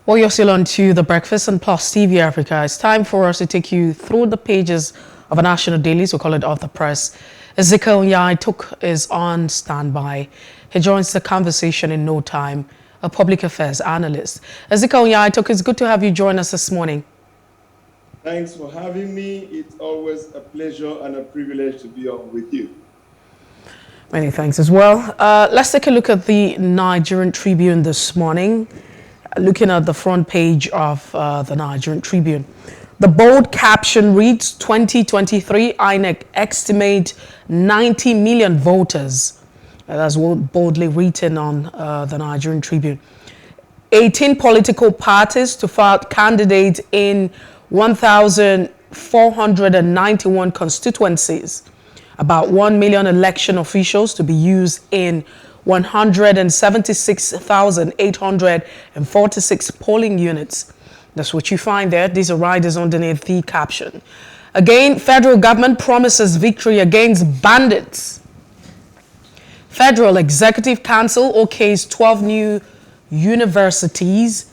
Well, you're still on to The Breakfast on PlusTvAfrica. It's time for us to take you through the pages of a national dailies. We call it Off the Press. Ezekiel Nya-Etok is on standby. He joins the conversation in no time, a public affairs analyst. Ezekiel Nya-Etok, it's good to have you join us this morning. Thanks for having me. It's always a pleasure and a privilege to be on with you. Many thanks as well. Let's take a look at the Nigerian Tribune this morning. Looking at the front page of the Nigerian Tribune. The bold caption reads, 2023 INEC estimate 90 million voters. That's boldly written on the Nigerian Tribune. 18 political parties to file candidates in 1,491 constituencies. About 1 million election officials to be used in 176,846 polling units. That's what you find there. These are riders underneath the caption. Again, federal government promises victory against bandits. Federal Executive Council okays 12 new universities.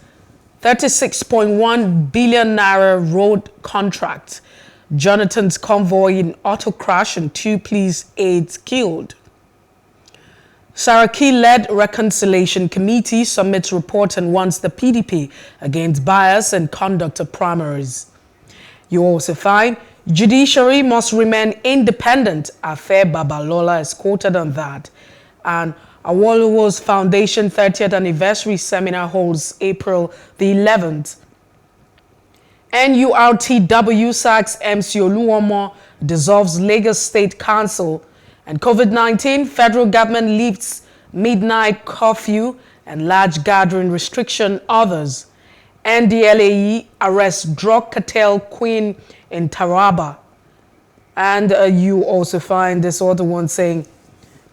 36.1 billion naira road contract. Jonathan's convoy in auto crash and 2 police aides killed. Saraki-led Reconciliation Committee submits report and warns the PDP against bias and conduct of primaries. You also find judiciary must remain independent. Afe Babalola is quoted on that. And Awolowo's Foundation 30th anniversary seminar holds April the 11th. NURTW sacks MC Oluomo, dissolves Lagos State Council. And COVID-19, federal government lifts midnight curfew and large gathering restriction others. NDLAE arrests drug cartel queen in Taraba. And you also find this other one saying,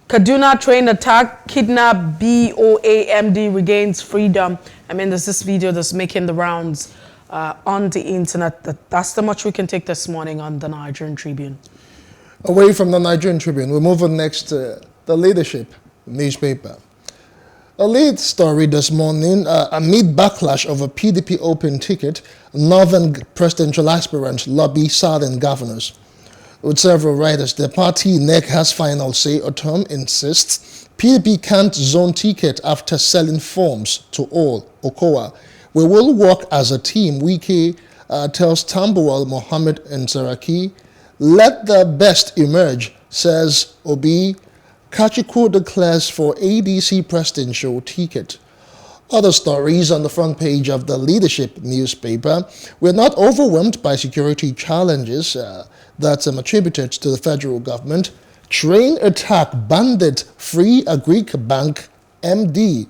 Kaduna train attack, kidnap BOAMD regains freedom. I mean, there's this video that's making the rounds on the internet. That's the much we can take this morning on the Nigerian Tribune. Away from the Nigerian Tribune, we move on next to the Leadership newspaper. A lead story this morning, amid backlash of a PDP open ticket, northern presidential aspirants lobby southern governors. With several writers, the party NEC has final say. Otom insists PDP can't zone ticket after selling forms to all. Okowa, we will work as a team. Wike tells Tambuwal, Mohammed and Saraki. Let the best emerge, says Obi. Kachiku declares for ADC presidential ticket. Other stories on the front page of the Leadership newspaper. We're not overwhelmed by security challenges that's attributed to the federal government. Train attack, bandit, free a Greek bank, MD.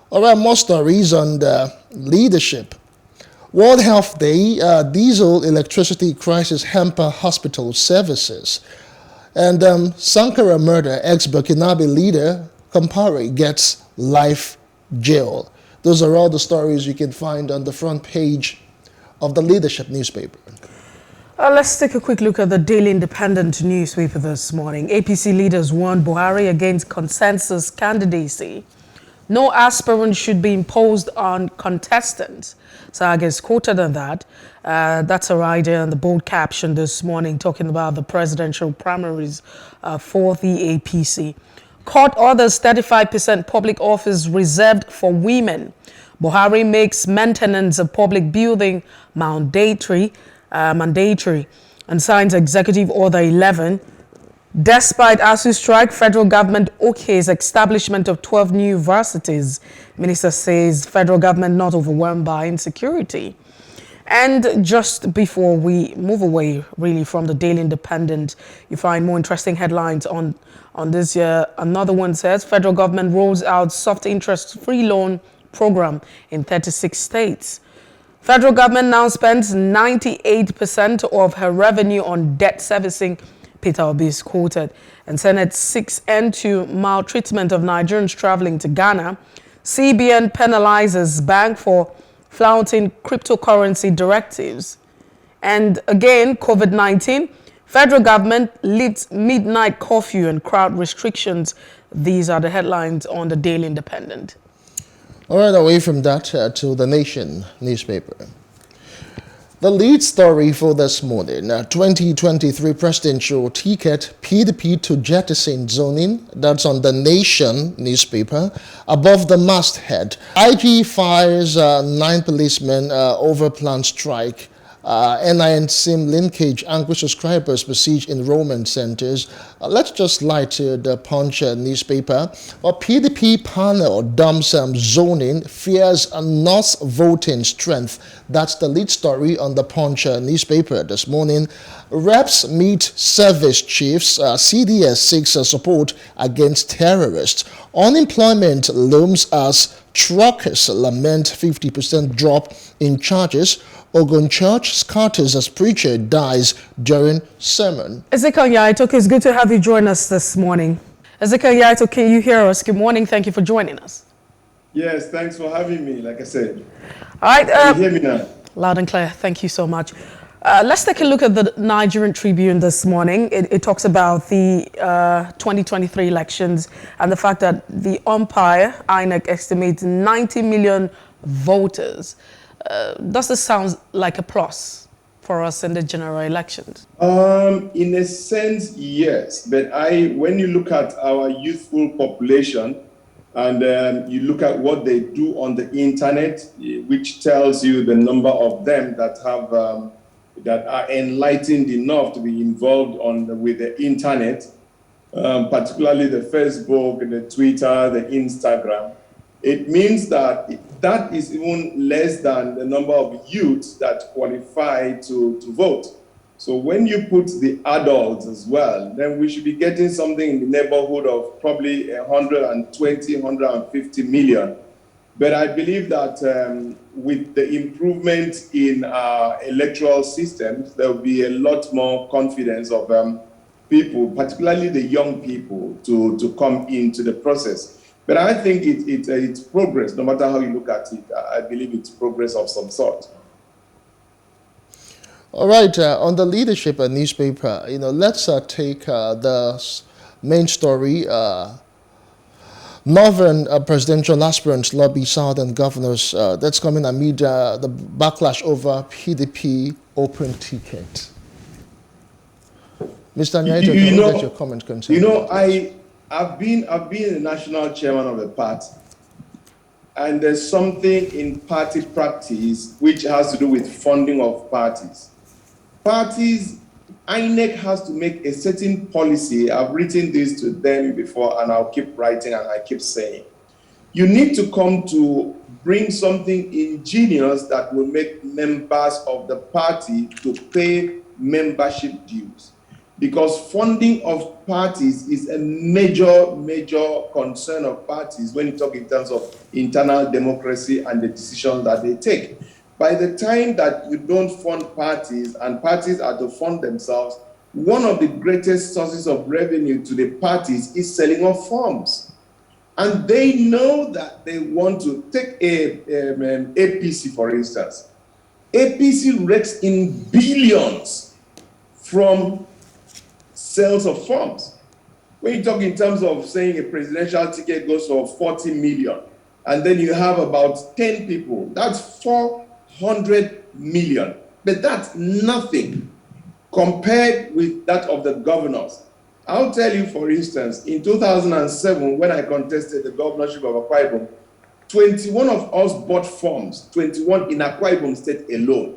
All right, more stories on the Leadership. World Health Day, diesel electricity crisis hamper hospital services. And Sankara murder, ex-Burkinabe leader Compaore gets life jail. Those are all the stories you can find on the front page of the Leadership newspaper. Let's take a quick look at the Daily Independent newspaper this morning. APC leaders warn Buhari against consensus candidacy. No aspirant should be imposed on contestants. So I guess quoted on that. That's a idea on the bold caption this morning talking about the presidential primaries for the APC. Court orders 35% public office reserved for women. Buhari makes maintenance of public building mandatory and signs Executive Order 11. Despite ASU strike, federal government okays establishment of 12 new universities. Minister says federal government not overwhelmed by insecurity. And just before we move away really from the Daily Independent, you find more interesting headlines on this year. Another one says federal government rolls out soft interest free loan program in 36 states. Federal government now spends 98% of her revenue on debt servicing. Peter Obi is quoted. And Senate seeks end to maltreatment of Nigerians traveling to Ghana. CBN penalizes bank for flouting cryptocurrency directives. And again, COVID-19, federal government lifts midnight curfew and crowd restrictions. These are the headlines on the Daily Independent. All right, away from that to the Nation newspaper. The lead story for this morning, 2023 presidential ticket, PDP to jettison zoning, that's on the Nation newspaper. Above the masthead, IG fires 9 policemen over planned strike. NIN SIM linkage, angry subscribers besiege enrollment centers. Let's just lie to the Punch newspaper. A PDP panel dumps zoning, fears North voting strength. That's the lead story on the Punch newspaper this morning. Reps meet service chiefs. CDS seeks support against terrorists. Unemployment looms as truckers lament 50% drop in charges. Ogun Church scatters as preacher dies during sermon. Ezekiel Nya-Etok, it's good to have you join us this morning. Ezekiel Nya-Etok, can you hear us? Good morning. Thank you for joining us. Yes, thanks for having me, like I said. All right. Can you hear me now? Loud and clear. Thank you so much. Let's take a look at the Nigerian Tribune this morning. It talks about the 2023 elections and the fact that the umpire, INEC, estimates 90 million voters. Does this sound like a plus for us in the general elections? In a sense, yes. But when you look at our youthful population and you look at what they do on the internet, which tells you the number of them that have that are enlightened enough to be involved with the internet, particularly the Facebook, the Twitter, the Instagram, it means that that is even less than the number of youths that qualify to vote. So when you put the adults as well, then we should be getting something in the neighborhood of probably 120, 150 million. But I believe that with the improvement in our electoral systems, there will be a lot more confidence of people, particularly the young people, to come into the process. But I think it's progress, no matter how you look at it. I believe it's progress of some sort. All right, on the leadership newspaper, let's take the main story. Northern presidential aspirants lobby Southern governors. That's coming amid the backlash over PDP open ticket. Mr. Nya-Etok, can you get your comment concerning I've been a national chairman of the party, and there's something in party practice which has to do with funding of parties. INEC has to make a certain policy. I've written this to them before, and I'll keep writing and I keep saying, you need to come to bring something ingenious that will make members of the party to pay membership dues. Because funding of parties is a major concern of parties when you talk in terms of internal democracy and the decisions that they take. By the time that you don't fund parties and parties are to fund themselves, one of the greatest sources of revenue to the parties is selling of forms. And they know that they want to take APC, for instance. APC rakes in billions from sales of forms. When you talk in terms of saying a presidential ticket goes for 40 million, and then you have about 10 people, that's 400 million. But that's nothing compared with that of the governors. I'll tell you, for instance, in 2007, when I contested the governorship of Akwa Ibom, 21 of us bought forms, 21 in Akwa Ibom State alone.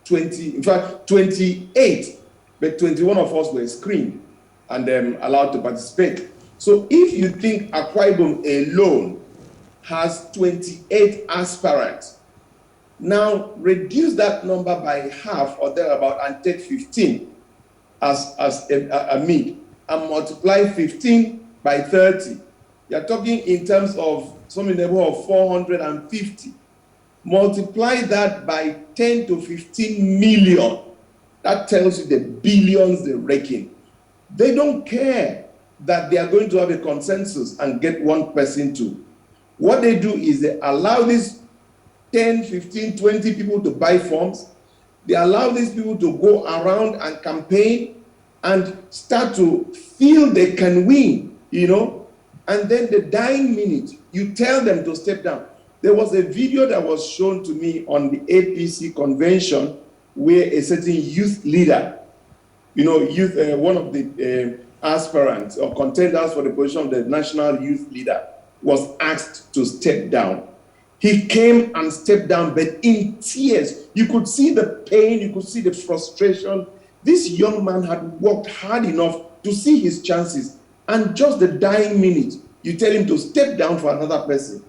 28, but 21 of us were screened and allowed to participate. So if you think Akwa Ibom alone has 28 aspirants, now reduce that number by half or thereabout and take 15 as a mid and multiply 15 by 30. You're talking in terms of some in the neighborhood of 450. Multiply that by 10 to 15 million. That tells you the billions they're raking. They don't care that they are going to have a consensus and get one person to. What they do is they allow these 10, 15, 20 people to buy forms. They allow these people to go around and campaign and start to feel they can win, And then the dying minute, you tell them to step down. There was a video that was shown to me on the APC convention where a certain youth leader, one of the aspirants or contenders for the position of the national youth leader was asked to step down. He came and stepped down, but in tears. You could see the pain, you could see the frustration. This young man had worked hard enough to see his chances, and just the dying minute, you tell him to step down for another person.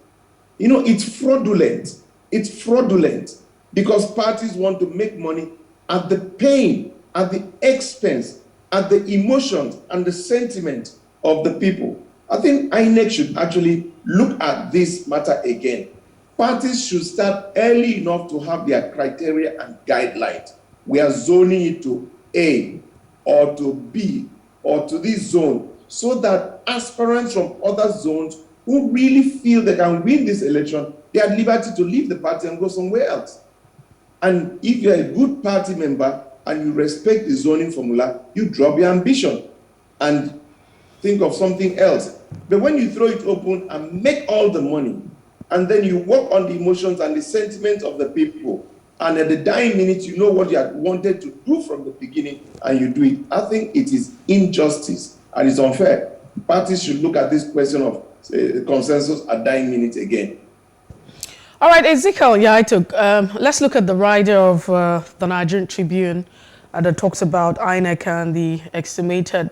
It's fraudulent. It's fraudulent because parties want to make money at the pain, at the expense, at the emotions and the sentiment of the people. I think INEC should actually look at this matter again. Parties should start early enough to have their criteria and guidelines. We are zoning it to A or to B or to this zone so that aspirants from other zones who really feel they can win this election, they have liberty to leave the party and go somewhere else. And if you're a good party member and you respect the zoning formula, you drop your ambition and think of something else. But when you throw it open and make all the money, and then you work on the emotions and the sentiments of the people, and at the dying minute, you know what you had wanted to do from the beginning, and you do it, I think it is injustice and it's unfair. Parties should look at this question of consensus at dying minute again. All right, Ezekiel, Nya-Etok, let's look at the rider of the Nigerian Tribune that talks about INEC and the estimated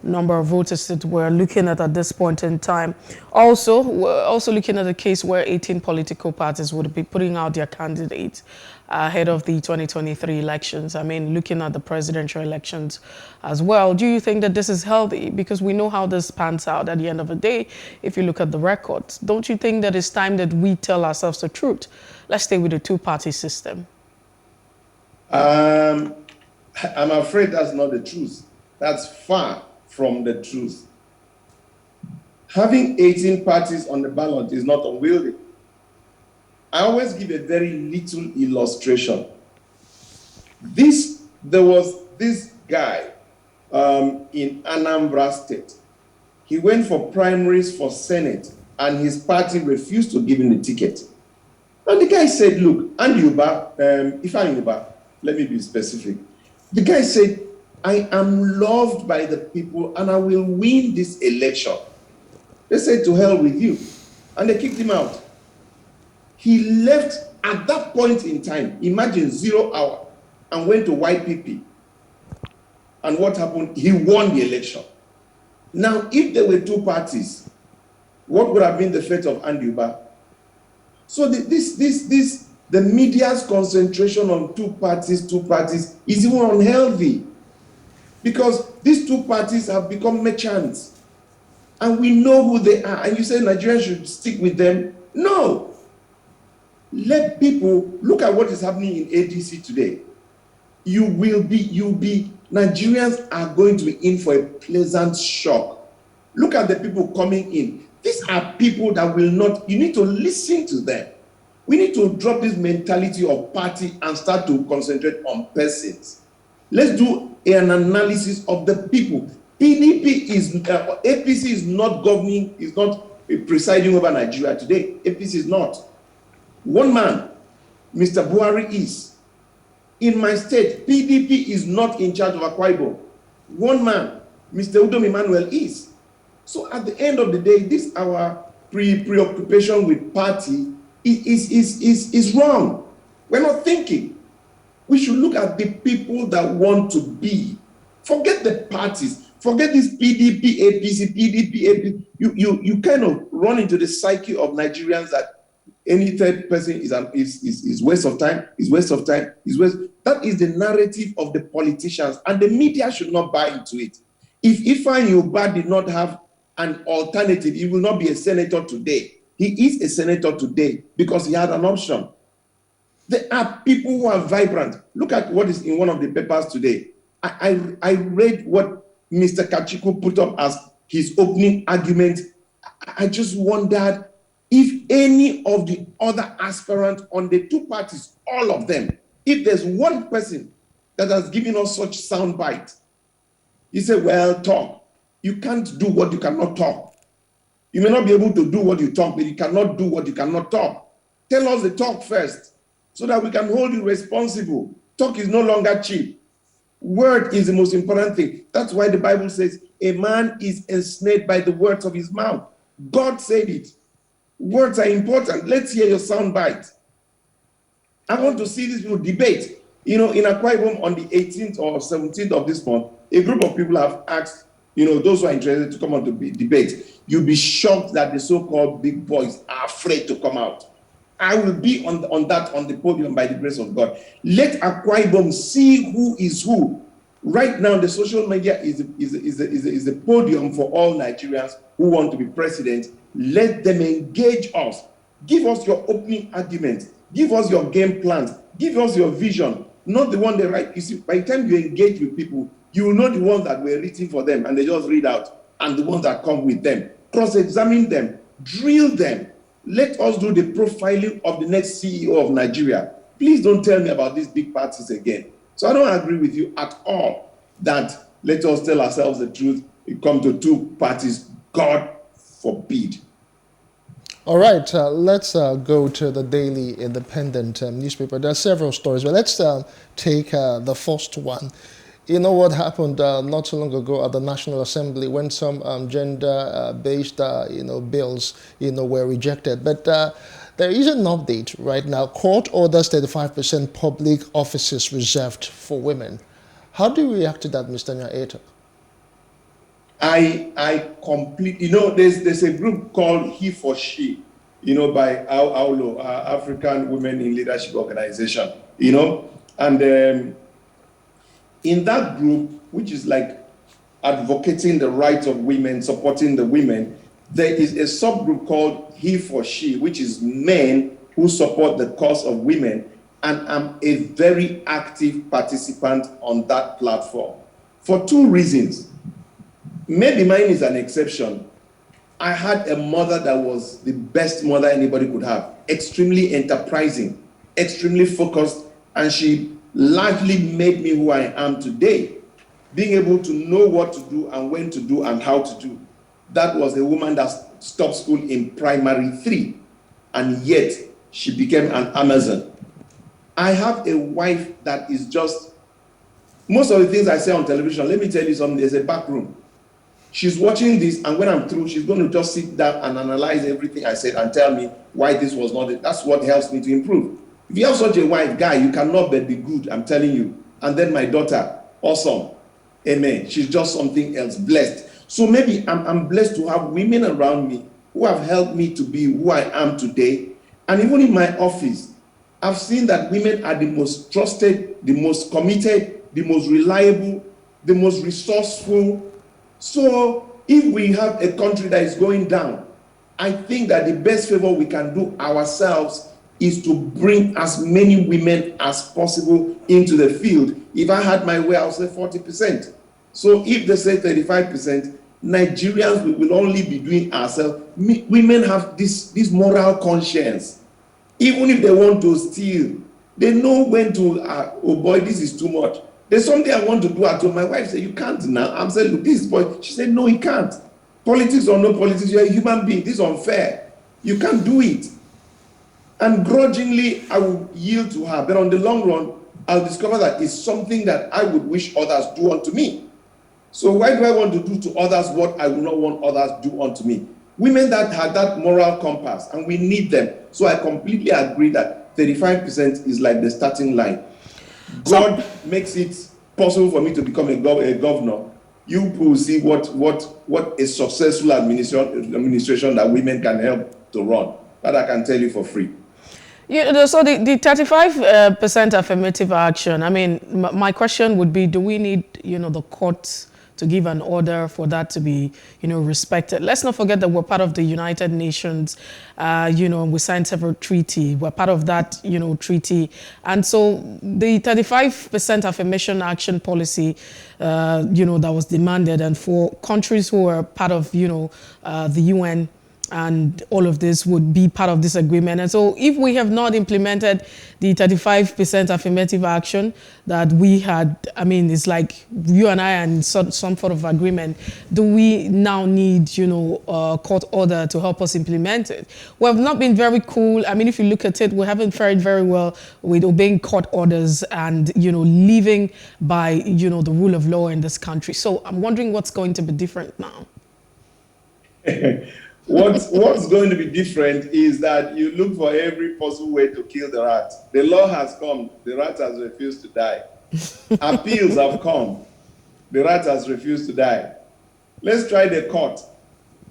number of voters that we're looking at this point in time. Also, we're also looking at a case where 18 political parties would be putting out their candidates ahead of the 2023 elections. I mean, looking at the presidential elections as well. Do you think that this is healthy? Because we know how this pans out at the end of the day, if you look at the records. Don't you think that it's time that we tell ourselves the truth? Let's stay with the two-party system. I'm afraid that's not the truth. That's far from the truth. Having 18 parties on the ballot is not unwieldy. I always give a very little illustration. There was this guy in Anambra State. He went for primaries for Senate and his party refused to give him the ticket. And the guy said, look, Ifeanyi Uba, let me be specific. The guy said, I am loved by the people and I will win this election. They said, to hell with you. And they kicked him out. He left at that point in time, imagine 0 hour, and went to YPP. And what happened? He won the election. Now, if there were two parties, what would have been the fate of Andy Uba? So the media's concentration on two parties is even unhealthy. Because these two parties have become merchants. And we know who they are. And you say Nigerians should stick with them? No. Let people look at what is happening in ADC today. Nigerians are going to be in for a pleasant shock. Look at the people coming in. These are people that will not, you need to listen to them. We need to drop this mentality of party and start to concentrate on persons. Let's do an analysis of the people. APC is not governing, is not presiding over Nigeria today. APC is not. One man, Mr. Buhari is. In my state, PDP is not in charge of Akwa Ibom. One man, Mr. Udom Emmanuel is. So at the end of the day, this our preoccupation with party is wrong. We're not thinking. We should look at the people that want to be. Forget the parties. Forget this PDP, APC, PDP, APC. You kind of run into the psyche of Nigerians that any third person is waste of time, is waste of time, is waste. That is the narrative of the politicians, and the media should not buy into it. If Ifeanyi Uba did not have an alternative, he will not be a senator today. He is a senator today because he had an option. There are people who are vibrant. Look at what is in one of the papers today. I read what Mr. Kachiku put up as his opening argument. I just wondered if any of the other aspirants on the two parties, all of them, if there's one person that has given us such soundbite, he said, well, talk. You can't do what you cannot talk. You may not be able to do what you talk, but you cannot do what you cannot talk. Tell us the talk first so that we can hold you responsible. Talk is no longer cheap. Word is the most important thing. That's why the Bible says a man is ensnared by the words of his mouth. God said it. Words are important. Let's hear your sound bite. I want to see these people debate. In Akwa Ibom on the 18th or 17th of this month, a group of people have asked, those who are interested to come on to debate. You'll be shocked that the so-called big boys are afraid to come out. I will be on the podium by the grace of God. Let Akwa Ibom see who is who. Right now, the social media is a podium for all Nigerians who want to be president. Let them engage us. Give us your opening arguments. Give us your game plans. Give us your vision, not the one they write. You see, by the time you engage with people, you will know the ones that were written for them and they just read out, and the ones that come with them. Cross-examine them, drill them. Let us do the profiling of the next CEO of Nigeria. Please don't tell me about these big parties again. So I don't agree with you at all that let us tell ourselves the truth. It comes to two parties. God forbid. All right, let's go to the Daily Independent newspaper. There are several stories, but let's take the first one. You know what happened not so long ago at the National Assembly when some gender-based, bills, were rejected. But there is an update right now. Court orders 35% public offices reserved for women. How do you react to that, Mr. Nya-Etok? I completely, there's a group called He for She, by AULO, African Women in Leadership Organization, and in that group, which is like advocating the rights of women, supporting the women, there is a subgroup called He for She, which is men who support the cause of women, and I'm a very active participant on that platform for two reasons. Maybe mine is an exception. I had a mother that was the best mother anybody could have, extremely enterprising, extremely focused, and she largely made me who I am today, being able to know what to do and when to do and how to do. That was a woman that stopped school in primary 3, and yet she became an Amazon. I have a wife that is just, most of the things I say on television, let me tell you something, there's a back room. She's watching this, and when I'm through, she's going to just sit down and analyze everything I said and tell me why this was not it. That's what helps me to improve. If you have such a wife, guy, you cannot but be good, I'm telling you. And then my daughter, awesome. Amen. She's just something else, blessed. So maybe I'm blessed to have women around me who have helped me to be who I am today. And even in my office, I've seen that women are the most trusted, the most committed, the most reliable, the most resourceful. So if we have a country that is going down, I think that the best favor we can do ourselves is to bring as many women as possible into the field. If I had my way, I would say 40%. So if they say 35%, Nigerians, we will only be doing ourselves. Women have this moral conscience. Even if they want to steal, they know when to, oh boy, this is too much. There's something I want to do at home. My wife said, you can't now. I'm saying, look, this boy. She said, no, he can't. Politics or no politics, you're a human being. This is unfair. You can't do it. And grudgingly, I will yield to her. But on the long run, I'll discover that it's something that I would wish others do unto me. So why do I want to do to others what I will not want others do unto me? Women that have that moral compass, and we need them. So I completely agree that 35% is like the starting line. God makes it possible for me to become a governor. You will see what a successful administration that women can help to run. That I can tell you for free. So the 35% affirmative action, I mean, my question would be, do we need, the courts to give an order for that to be, respected? Let's not forget that we're part of the United Nations, we signed several treaties. We're part of that, treaty. And so the 35% affirmation action policy, that was demanded, and for countries who are part of, the UN, and all of this would be part of this agreement. And so if we have not implemented the 35% affirmative action that we had, I mean, it's like you and I are in some sort of agreement, do we now need, you know, a court order to help us implement it? We have not been very cool. I mean, if you look at it, we haven't fared very well with obeying court orders and, you know, living by, you know, the rule of law in this country. So I'm wondering what's going to be different now. What's going to be different is that you look for every possible way to kill the rat. The law has come, the rat has refused to die. Appeals have come, the rat has refused to die. Let's try the court.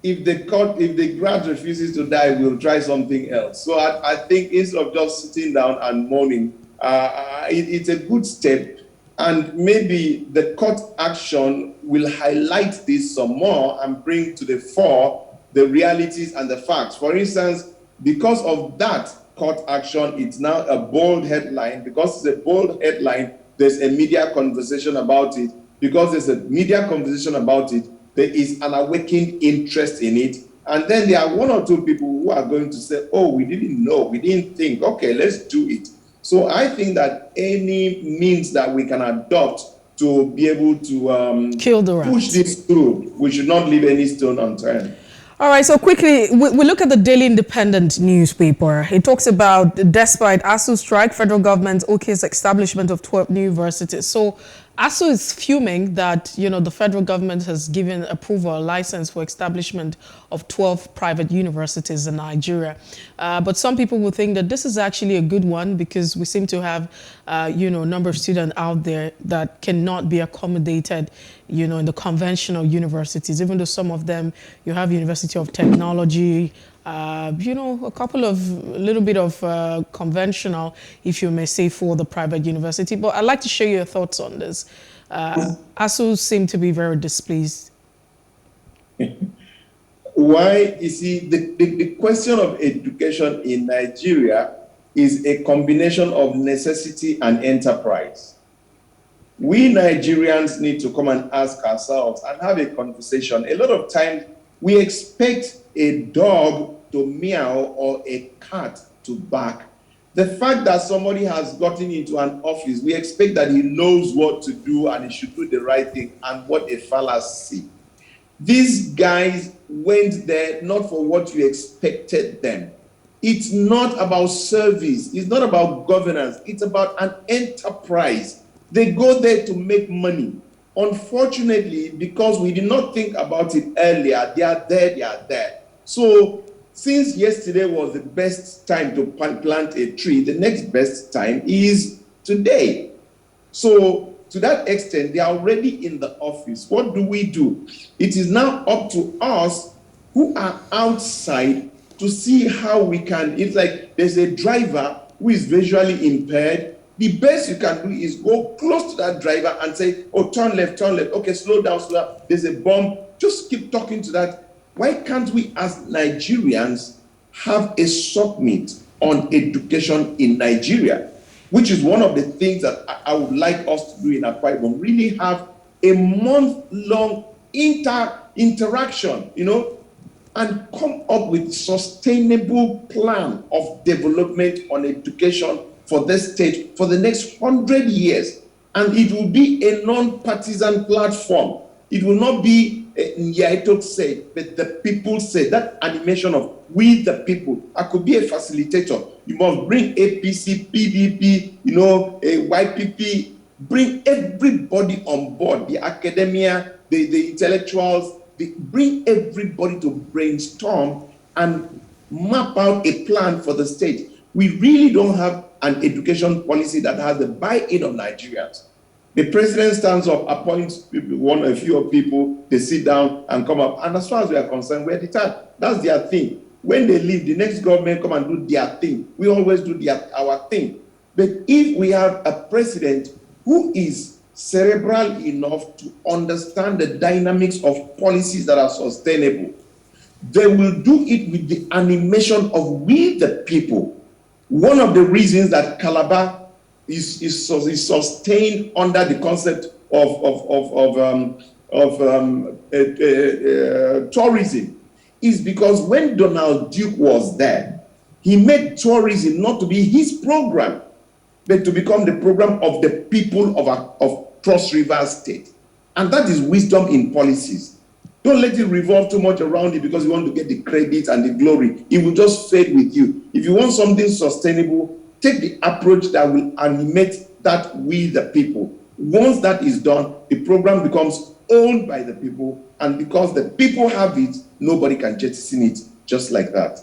If the rat refuses to die, we'll try something else. So I think instead of just sitting down and moaning, it's a good step. And maybe the court action will highlight this some more and bring to the fore the realities and the facts. For instance, because of that court action, it's now a bold headline. Because it's a bold headline, there's a media conversation about it. Because there's a media conversation about it, there is an awakened interest in it. And then there are one or two people who are going to say, oh, we didn't know, we didn't think, okay, let's do it. So I think that any means that we can adopt to be able to kill the rat, push this through, we should not leave any stone unturned. All right, so quickly, we look at the Daily Independent newspaper. It talks about, despite ASU strike, federal government okays establishment of 12 new universities. So ASU is fuming that, you know, the federal government has given approval, license for establishment of 12 private universities in Nigeria. But some people will think that this is actually a good one because we seem to have, you know, a number of students out there that cannot be accommodated, you know, in the conventional universities, even though some of them, you have University of Technology, you know, a little bit of conventional, if you may say, for the private university. But I'd like to share your thoughts on this. ASU seem to be very displeased. Why? You see, the question of education in Nigeria is a combination of necessity and enterprise. We Nigerians need to come and ask ourselves and have a conversation. A lot of times we expect a dog to meow or a cat to bark. The fact that somebody has gotten into an office, we expect that he knows what to do and he should do the right thing, and what a fallacy. These guys went there not for what you expected them. It's not about service. It's not about governance. It's about an enterprise. They go there to make money. Unfortunately, because we did not think about it earlier, they are there. So since yesterday was the best time to plant a tree, the next best time is today. So to that extent, they are already in the office. What do? It is now up to us who are outside to see how we can. It's like there's a driver who is visually impaired. The best you can do is go close to that driver and say, oh, turn left. Okay, slow down. There's a bump. Just keep talking to that. Why can't we, as Nigerians, have a summit on education in Nigeria, which is one of the things that I would like us to do in Akwa Ibom, really have a month-long interaction, you know, and come up with sustainable plan of development on education for this state for the next 100 years. And it will be a non-partisan platform. It will not be Nya-Etok said, but the people say. That animation of we the people. I could be a facilitator. You must bring APC, PDP, you know, YPP, bring everybody on board, the academia, the intellectuals, bring everybody to brainstorm and map out a plan for the state. We really don't have an education policy that has the buy-in of Nigerians. The president stands up, appoints a few people, they sit down and come up. And as far as we are concerned, we're deterred. That's their thing. When they leave, the next government come and do their thing. We always do our thing. But if we have a president who is cerebral enough to understand the dynamics of policies that are sustainable, they will do it with the animation of we the people. One of the reasons that Calabar is sustained under the concept of tourism is because when Donald Duke was there, he made tourism not to be his program, but to become the program of the people of Cross River State. And that is wisdom in policies. Don't let it revolve too much around it because you want to get the credit and the glory. It will just fade with you. If you want something sustainable, take the approach that will animate that with the people. Once that is done, the program becomes owned by the people, and because the people have it, nobody can jettison it just like that.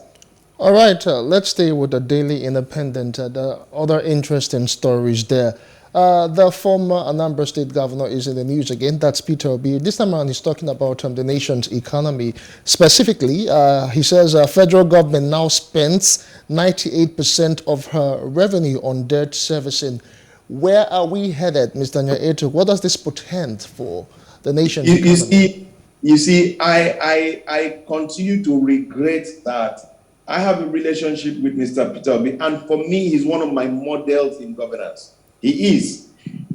All right, let's stay with the Daily Independent. The other interesting stories there. The former Anambra State governor is in the news again. That's Peter Obi. This time around, he's talking about the nation's economy. Specifically, he says federal government now spends 98% of her revenue on debt servicing. Where are we headed, Mr. Nya-Etok? What does this portend for the nation's economy? You see, I continue to regret that I have a relationship with Mr. Peter Obi, and for me, he's one of my models in governance. He is.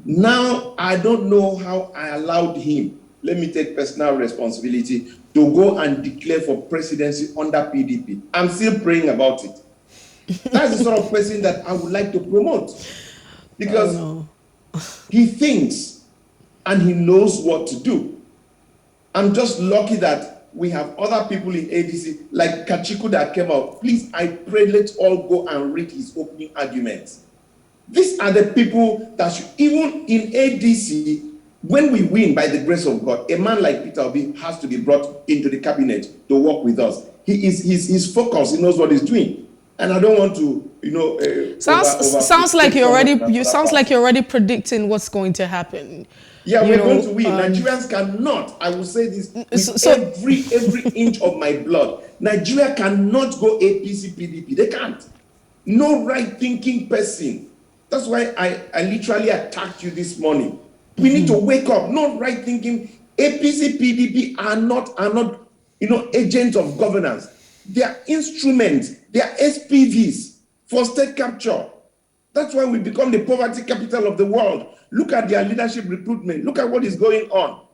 Now, I don't know how I allowed him, let me take personal responsibility, to go and declare for presidency under PDP. I'm still praying about it. That's the sort of person that I would like to promote. Because he thinks and he knows what to do. I'm just lucky that we have other people in ADC, like Kachiku that came out. Please, I pray, let's all go and read his opening arguments. These are the people that should, even in ADC, when we win by the grace of God, a man like Peter Obi has to be brought into the cabinet to work with us. He's focused, he knows what he's doing. And I don't want to, sounds like you're already predicting what's going to happen. Yeah, we're going to win. Nigerians cannot, I will say this with every inch of my blood. Nigeria cannot go APC PDP. They can't. No right-thinking person. That's why I literally attacked you this morning. We need to wake up. No right-thinking. APC PDP are not agents of governance. They are instruments. They are SPVs for state capture. That's why we become the poverty capital of the world. Look at their leadership recruitment. Look at what is going on.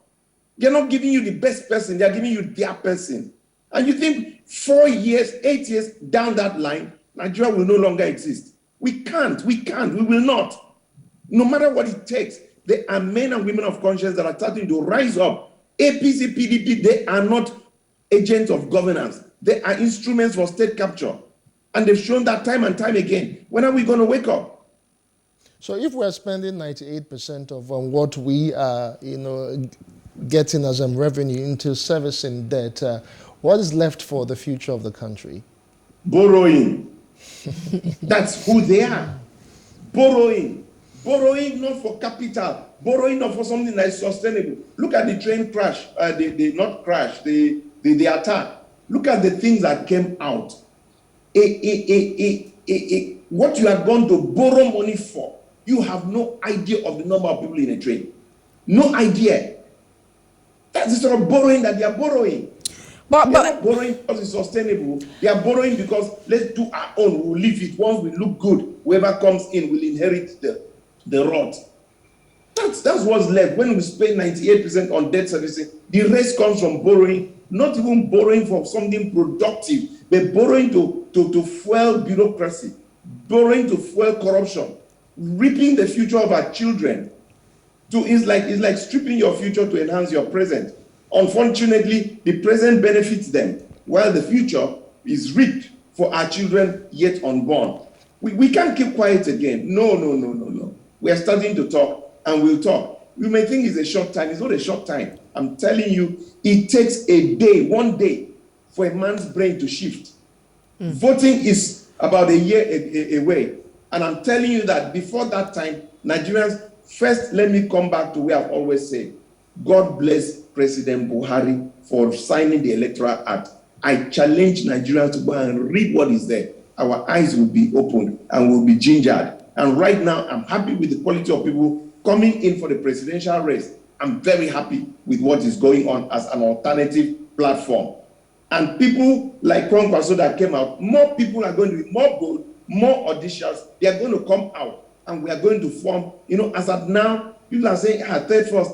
They're not giving you the best person. They're giving you their person. And you think 4 years, 8 years down that line, Nigeria will no longer exist. We can't. We will not. No matter what it takes, there are men and women of conscience that are starting to rise up. APC, PDP, they are not agents of governance. They are instruments for state capture. And they've shown that time and time again. When are we going to wake up? So if we're spending 98% of what we are, getting as revenue into servicing debt, what is left for the future of the country? Borrowing. That's who they are. Borrowing. Borrowing not for capital. Borrowing not for something that is sustainable. Look at the train crash. The attack. Look at the things that came out. What you are going to borrow money for, you have no idea of the number of people in a train. No idea. That's the sort of borrowing that they are borrowing. They're not borrowing because it's sustainable. They are borrowing because let's do our own. We'll leave it. Once we look good, whoever comes in will inherit the rot. That's what's left. When we spend 98% on debt servicing, the rest comes from borrowing, not even borrowing for something productive, but borrowing to fuel bureaucracy, borrowing to fuel corruption, reaping the future of our children. It's like stripping your future to enhance your present. Unfortunately, the present benefits them, while the future is reaped for our children yet unborn. We can't keep quiet again. No. We are starting to talk, and we'll talk. You may think it's a short time. It's not a short time. I'm telling you, it takes a day, 1 day, for a man's brain to shift. Voting is about a year away. And I'm telling you that before that time, Nigerians, first, let me come back to where I've always said, God bless President Buhari for signing the Electoral Act. I challenge Nigerians to go and read what is there. Our eyes will be opened and will be gingered. And right now, I'm happy with the quality of people coming in for the presidential race. I'm very happy with what is going on as an alternative platform. And people like Kwankwaso that came out, more people are going to be more bold, more audacious. They are going to come out and we are going to form, as of now, people are saying, third force,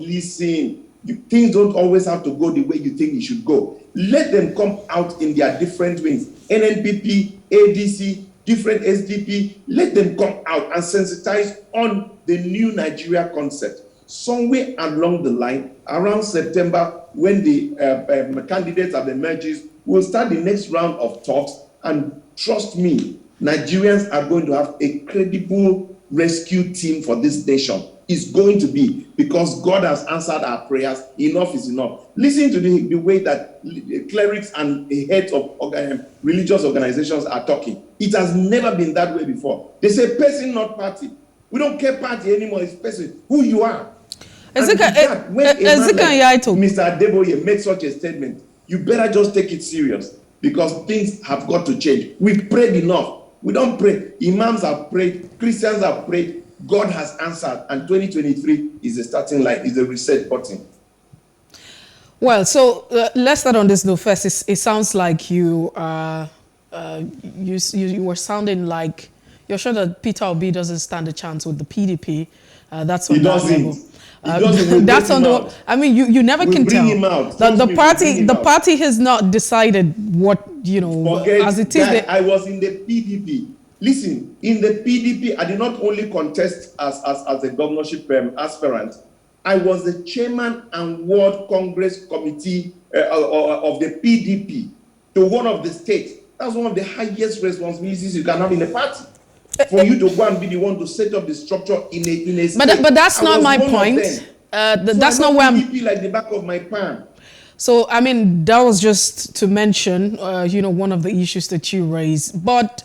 listen. things don't always have to go the way you think it should go. Let them come out in their different wings. NNPP, ADC, different SDP, let them come out and sensitize on the new Nigeria concept. Somewhere along the line, around September, when the candidates have emerged, we'll start the next round of talks. And trust me, Nigerians are going to have a credible rescue team for this nation. It's going to be, because God has answered our prayers. Enough is enough. Listen to the way that clerics and heads of religious organizations are talking. It has never been that way before. They say person, not party. We don't care party anymore. It's person, who you are. Ezekiel, Nya-Etok, Mr. Adeboye made such a statement, you better just take it serious, because things have got to change. We've prayed enough. We don't pray. Imams have prayed. Christians have prayed. God has answered. And 2023 is the starting line, is the reset button. Well, so let's start on this note first. It sounds like you were sounding like you're sure that Peter Obi doesn't stand a chance with the PDP. That's on that level. That's on the. I mean, you never can tell. The party has not decided what as it is. I was in the PDP. Listen, in the PDP, I did not only contest as a governorship aspirant. I was the chairman and World Congress Committee of the PDP to one of the states. That's one of the highest responsibilities you can have in a party. For you to go and be the one to set up the structure in a state. But that's not my point. That's not where I'm. PDP like the back of my palm. So, I mean, that was just to mention, one of the issues that you raised. But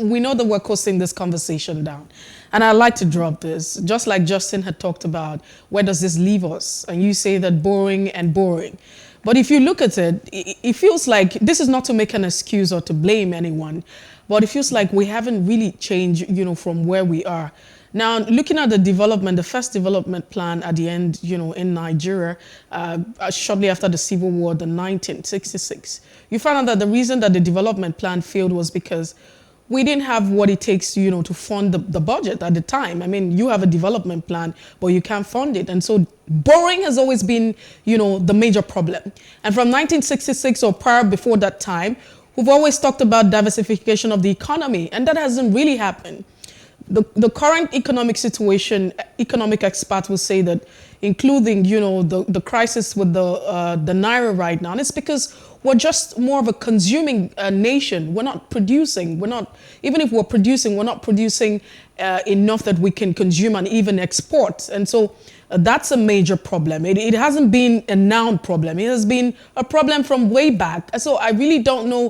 we know that we're coasting this conversation down. And I'd like to drop this. Just like Justin had talked about, where does this leave us? And you say that boring and boring. But if you look at it, it feels like, this is not to make an excuse or to blame anyone, but it feels like we haven't really changed, from where we are. Now, looking at the first development plan at the end, in Nigeria, shortly after the Civil War, the 1966, you found out that the reason that the development plan failed was because we didn't have what it takes, to fund the budget at the time. I mean, you have a development plan, but you can't fund it. And so borrowing has always been, the major problem. And from 1966 or prior before that time, we've always talked about diversification of the economy, and that hasn't really happened. The current economic situation, economic experts will say that, including, the crisis with the Naira right now, and it's because we're just more of a consuming nation. We're not producing. Even if we're producing, we're not producing enough that we can consume and even export. And so that's a major problem. It hasn't been a now problem. It has been a problem from way back. So I really don't know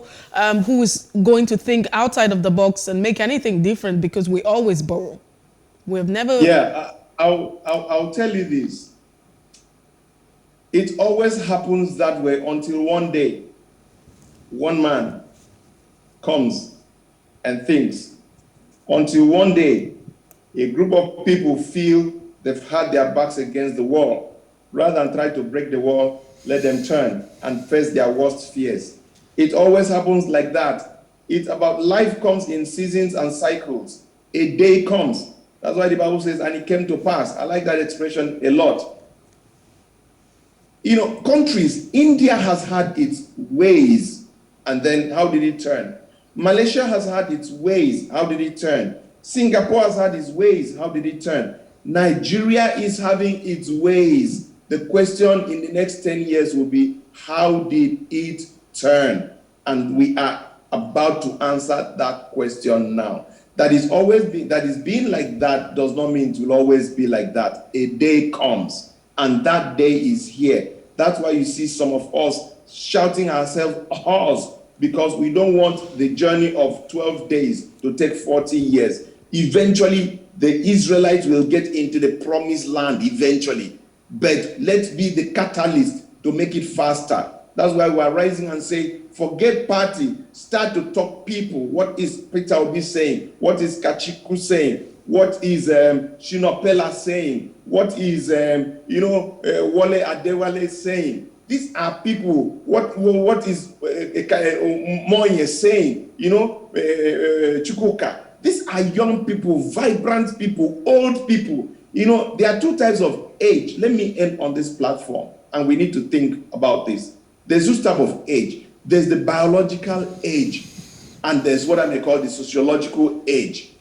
who is going to think outside of the box and make anything different, because we always borrow. We've never... Yeah, I'll tell you this. It always happens that way until one day, one man comes and thinks. Until one day, a group of people feel they've had their backs against the wall. Rather than try to break the wall, let them turn and face their worst fears. It always happens like that. It's about life comes in seasons and cycles. A day comes. That's why the Bible says, and it came to pass. I like that expression a lot. Countries, India has had its ways, and then how did it turn? Malaysia has had its ways, how did it turn? Singapore has had its ways, how did it turn? Nigeria is having its ways. The question in the next 10 years will be, how did it turn? And we are about to answer that question now. That is being like that does not mean it will always be like that. A day comes, and that day is here. That's why you see some of us shouting ourselves hoarse, because we don't want the journey of 12 days to take 40 years. Eventually, the Israelites will get into the promised land eventually. But let's be the catalyst to make it faster. That's why we're rising and saying, forget party, start to talk people. What is Peter Obi saying? What is Kachiku saying? What is Shinopela saying? What is, Wale Adewale saying? These are people. What is Moye saying? Chukwuka. These are young people, vibrant people, old people. You know, there are two types of age. Let me end on this platform, and we need to think about this. There's two types of age. There's the biological age, and there's what I may call the sociological age.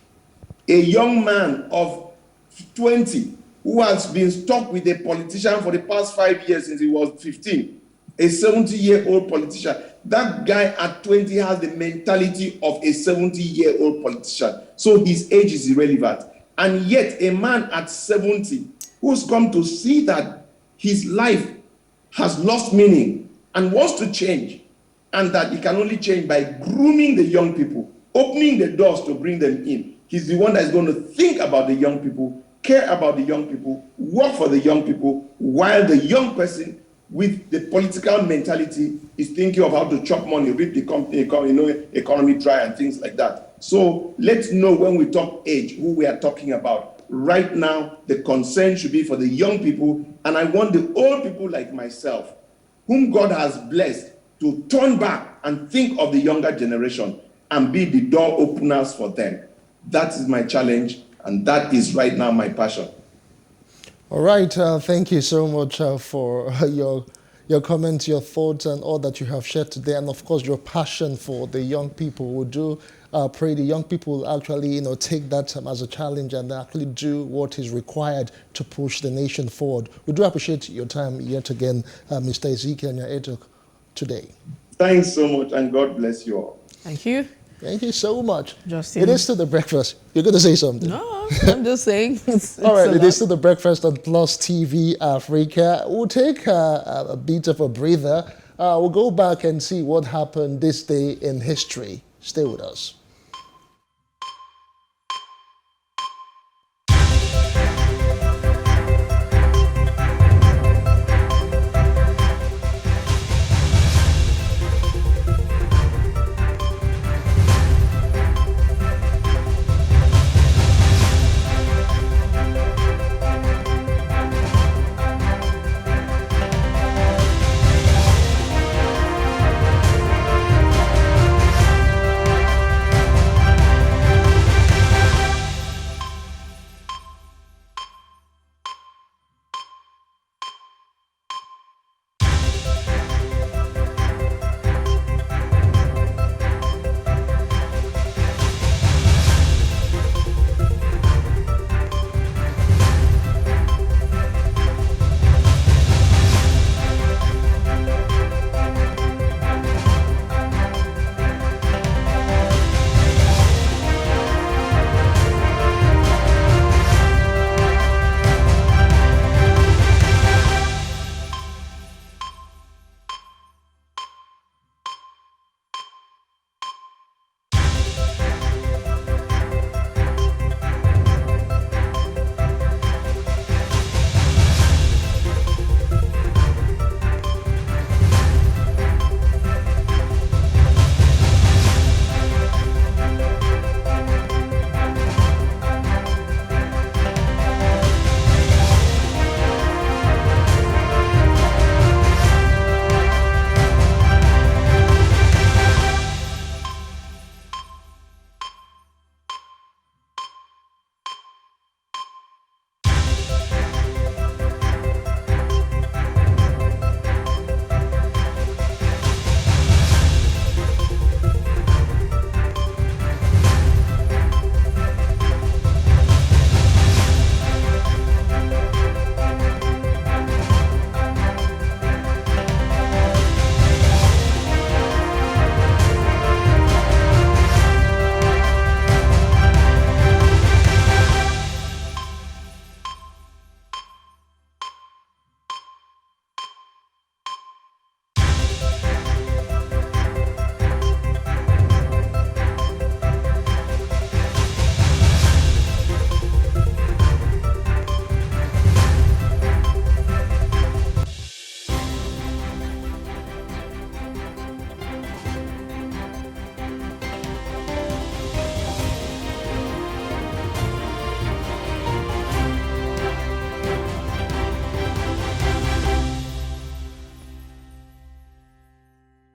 A young man of 20 who has been stuck with a politician for the past 5 years since he was 15, a 70-year-old politician. That guy at 20 has the mentality of a 70-year-old politician. So his age is irrelevant. And yet a man at 70 who's come to see that his life has lost meaning and wants to change, and that he can only change by grooming the young people, opening the doors to bring them in. He's the one that's going to think about the young people, care about the young people, work for the young people, while the young person with the political mentality is thinking of how to chop money, rip the company, economy dry and things like that. So let's know when we talk age, who we are talking about. Right now, the concern should be for the young people, and I want the old people like myself, whom God has blessed, to turn back and think of the younger generation and be the door openers for them. That is my challenge, and that is right now my passion. All right, thank you so much for your comments, your thoughts, and all that you have shared today, and of course your passion for the young people. We do pray the young people will actually, take that as a challenge and actually do what is required to push the nation forward. We do appreciate your time yet again, Mr. Ezekiel Nya-Etok, today. Thanks so much, and God bless you all. Thank you. Thank you so much. Justin. It is still the breakfast. You're going to say something? No, I'm just saying. All right, it is still the breakfast on Plus TV Africa. We'll take a bit of a breather. We'll go back and see what happened this day in history. Stay with us.